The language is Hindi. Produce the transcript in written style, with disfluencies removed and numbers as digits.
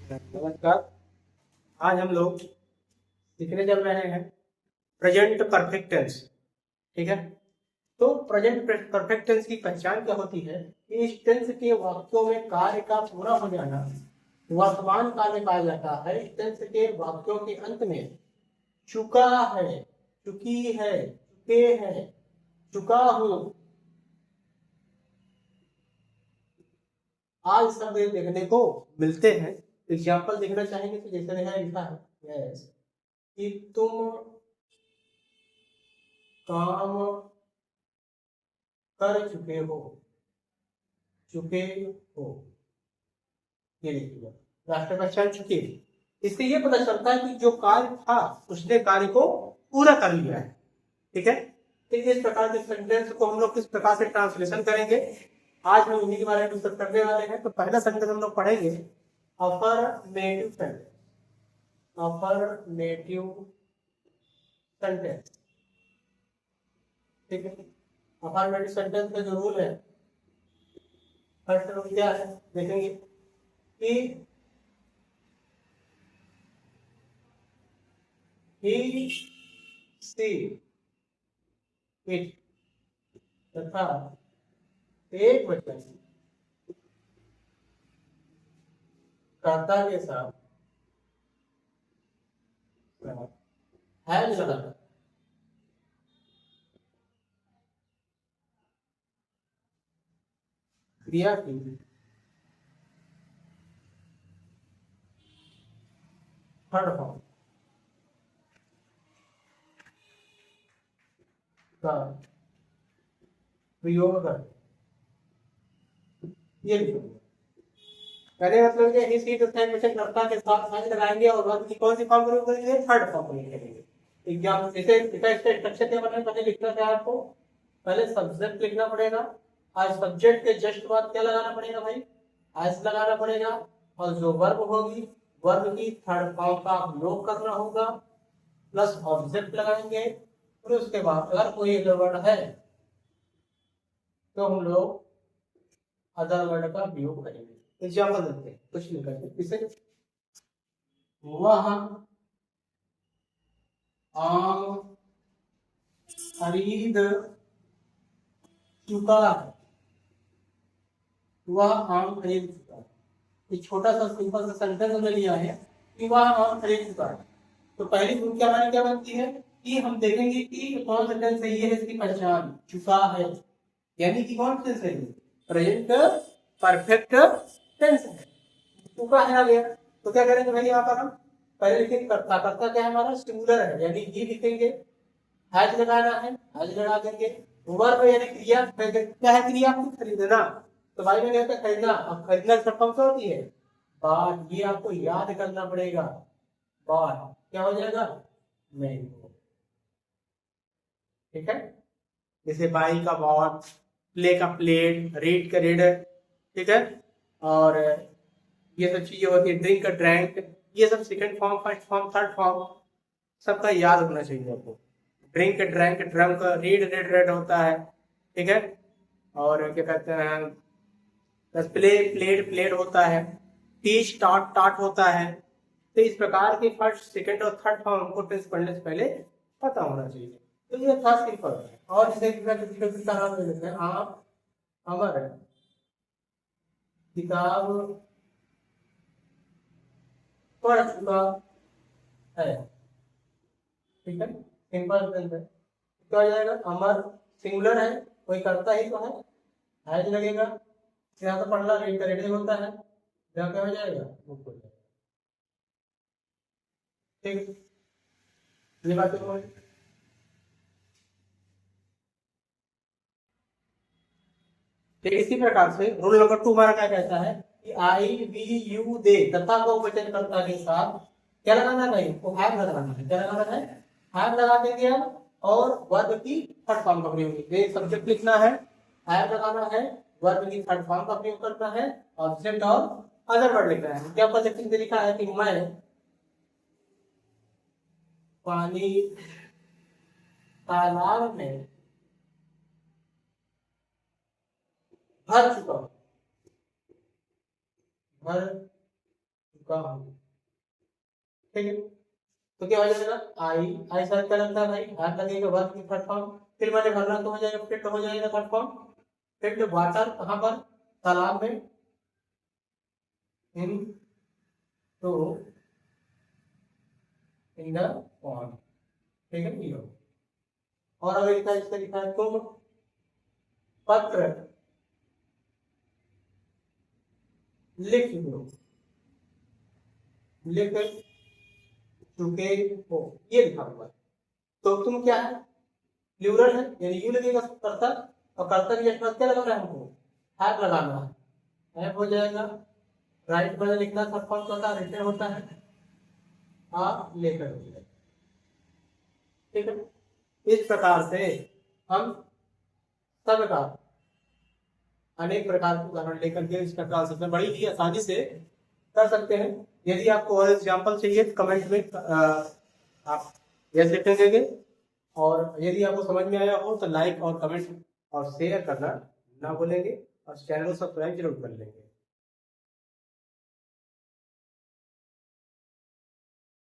नमस्कार। आज हम लोग सीखने चल रहे हैं प्रेजेंट परफेक्ट टेंस। ठीक है। तो प्रेजेंट परफेक्ट टेंस की पहचान क्या होती है कि इस टेंस के वाक्यों में कार्य का पूरा हो जाना वर्तमान काल में पाया जाता है। इस टेंस के वाक्यों के अंत में चुका है, चुकी है, चुके हैं, चुका हूं आज सब देखने को मिलते हैं। एग्जाम्पल देखना चाहेंगे तो जैसे यहाँ लिखा है yes, कि तुम काम कर चुके हो, चुके हो, ये लिखिएगा। राष्ट्र पहचान चुके, इससे ये पता चलता है कि जो कार्य था उसने कार्य को पूरा कर लिया है। ठीक है। तो इस प्रकार के सेंटेंस को हम लोग किस प्रकार से ट्रांसलेशन करेंगे, आज हम इन्हीं के बारे में डिस्कस करने वाले हैं। तो पहला सेंटेंस हम लोग पढ़ेंगे अफर्मेटिव सेंटेंस। अफर्मेटिव सेंटेंस, ठीक है। अफर्मेटिव सेंटेंस का जो रूल है, फर्स्ट रूल क्या है देखेंगे कि he, she, it तथा एक वचन कर्ता के साथ है लगा क्रिया की थर्ड फॉर्म का प्रयोग कर, ये लिखेंगे। पहले मतलब कि ही सी तथा एक वचन कर्ता के साथ है लगाएंगे और वर्ब की कौन सी फॉर्म प्रयोग करेंगे, थर्ड फॉर्म प्रयोग करेंगे। एग्जाम इसे इसका स्ट्रक्चर क्या बना, पहले लिखना है आपको, पहले सब्जेक्ट लिखना पड़ेगा। आज सब्जेक्ट के जस्ट बाद क्या लगाना पड़ेगा भाई, एस लगाना पड़ेगा। और जो वर्ब होगी, वर्ब की थर्ड फॉर्म का प्रयोग करना होगा, प्लस ऑब्जेक्ट लगाएंगे। फिर उसके बाद अगर कोई अदर वर्ड है तो हम लोग अदर वर्ड का प्रयोग करेंगे। एग्जाम्पल देते हैं, कुछ नहीं करते इसे। वह आम खरीद चुका है, वह आम खरीद चुका है। एक छोटा सा सिंपल सा सेंटेंस हमने लिया है कि वह आम खरीद चुका है। तो पहली भूमिका हमारी क्या बनती है कि हम देखेंगे कि कौन सा टेंस सही है, इसकी पहचान चुका है, यानी कि कौन टेंस है, प्रेजेंट परफेक्ट टेंस है। चुका है आ गया तो क्या करेंगे भाई, यहाँ पर हम पहले लिखेंगे कर्ता। कर्ता क्या है हमारा, सिंगुलर है, यानी ये लिखेंगे। हैज लगाना है, हैज लगा देंगे। वर्ब यानी क्रिया, क्या है क्रिया, खरीदना। तो भाई मैंने कहता खरीदना, अब खरीदना शब्द कौन सा होती है, बात। ये आपको याद करना पड़ेगा, बात क्या हो जाएगा, मैंगो। ठीक है। जैसे बाई का बॉट, प्ले का प्लेट, रीड का रीड, ठीक है। और ये सब चीजें होती है, ड्रिंक का ड्रैंक, ये सब second form, first form, third form सबका याद होना चाहिए आपको। Drink drank drunk, read red red होता है, ठीक है। और क्या कहते हैं, प्ले प्लेड प्लेड होता है, टीच टाट टाट होता है। तो इस प्रकार के फर्स्ट सेकंड और थर्ड फॉर्म हमको टेंस पढ़ने से पहले पता होना चाहिए। तो ये था सिंपल है। और जैसे का नाम ले लेते हैं, आप अमर किताब पढ़ चुका है, ठीक है। सिंपल सेंस है। क्या हो जाएगा, अमर सिंगुलर है, कोई करता ही तो है लगेगा। यहाँ तो पढ़ना रेडिंग होता है, यहाँ क्या हो जाएगा, बुक हो जाएगा। ठीक, ये बात तो ठीक। इसी प्रकार से रूल नंबर 2 हमारा क्या कहता है कि आई वी यू दे तथा को वचन कर्ता के साथ क्या लगाना है भाई, वो हैव लगाना है। क्या लगाना है, हैव लगा देंगे हम। और वर्ब की थर्ड फॉर्म का प्रयोग, सब्जेक्ट लिखना है, हैव लगाना है, वर्ब की थर्ड फॉर्म का प्रयोग करना है, ऑब्जेक्ट और अदर वर्ड लिखना है। क्या प्रोजेक्टिंग से लिखा है कि मैं पानी तालाब में भर चुका हूं, भर चुका हूँ। ठीक है, तो क्या हो जाएगा, आई साथ क्या लगता है भाई, हाथ लगेगा वर्ब की थर्ड फॉर्म, फिर मैंने भरना तो हो जाएगा, फिर हो जाएगा थर्ड फॉर्म, फिर वाटर कहाँ पर, तालाब में, इन तो इन द पॉन्ड। ठीक है, ये हो। और अगर इसका लिखा है तुम पत्र लिख लो, लिख चुके हो, ये लिखा हुआ है। तो तुम क्या है, प्लूरल है, यानी यू लगेगा कर्ता, और कर्ता की जगह क्या लगाना है हमको, हैव लगाना है, हैव हो जाएगा। राइट में लिखना सब कौन होता है, रिटर्न होता है, हाँ लेकर हो जाएगा। ठीक है, इस प्रकार से हम सबका अनेक प्रकार के उदाहरण लेकर के इसका ट्रांसलेशन बड़ी ही आसानी से कर सकते हैं। यदि आपको और एग्जाम्पल चाहिए तो कमेंट में आप यस लिखेंगे, और यदि आपको समझ में आया हो तो लाइक और कमेंट और शेयर करना ना भूलेंगे, और चैनल को सब्सक्राइब जरूर कर लेंगे।